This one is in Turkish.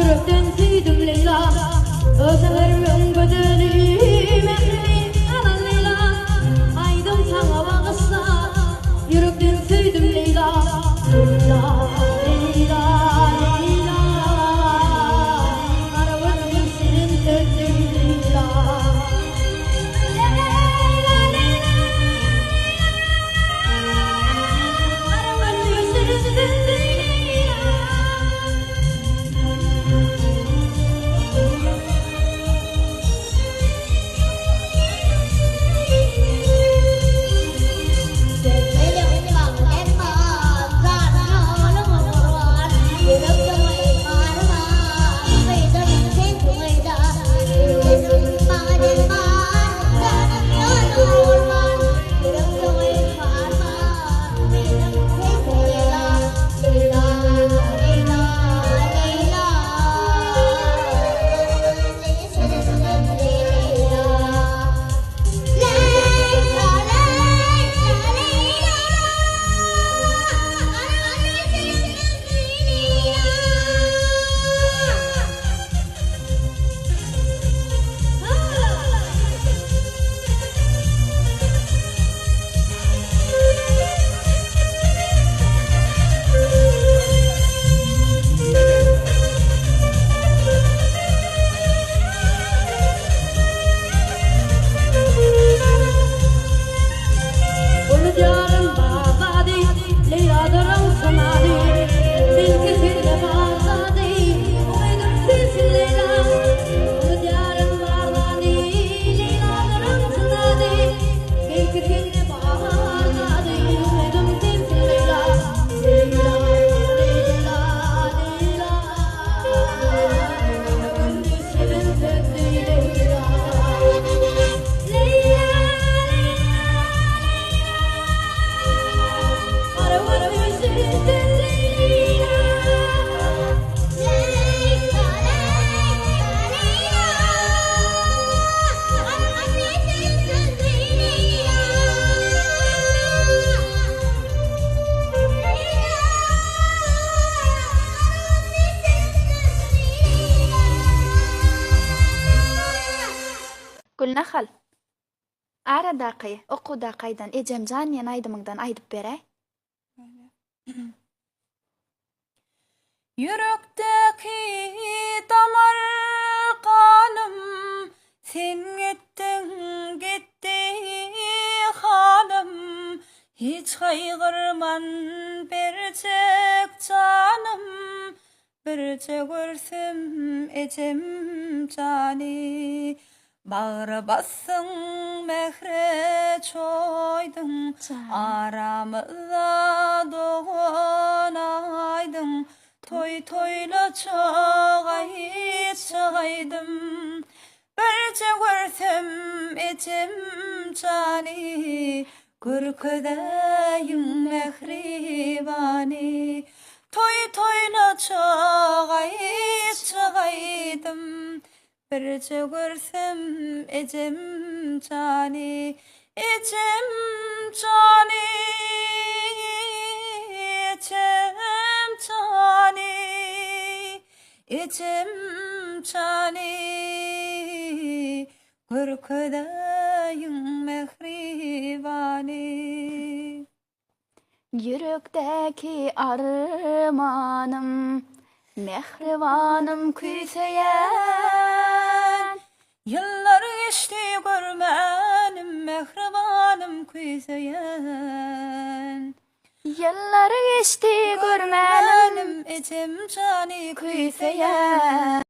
Yürekten süydüm Leyla, özlerim bedeli mehri anan Leyla. Aydım sana bağışla, yürekten süydüm Leyla. Leyla, Leyla, Leyla, arabanın senin sözün Leyla. Gülne hal. Ara daqy, oku daqaydan ejemcan ýan aýdymyňdan aýdyp berä. Yürekdeki damar kanım, sen gittin hanım. Hiç kaygırman bercek canım, berce görsem ecem cani. Bağrı bassın mehre çoydun, aramızda doğan aydın. Toy toyla çağaydım, berce görsem ecem cani. Gürküdeyim mehribani, toy toyla çağaydım, berce görsem ecem cani, ecem cani, ecem cani, ecem cani. Gürküdeyim mehribani. Yürekdeki armanım, mehribanım küýseýän. Yıllar geçti görmenim, mehribanım küýseýän. Yıllar geçti görmenim, Ecem cani küýseýän.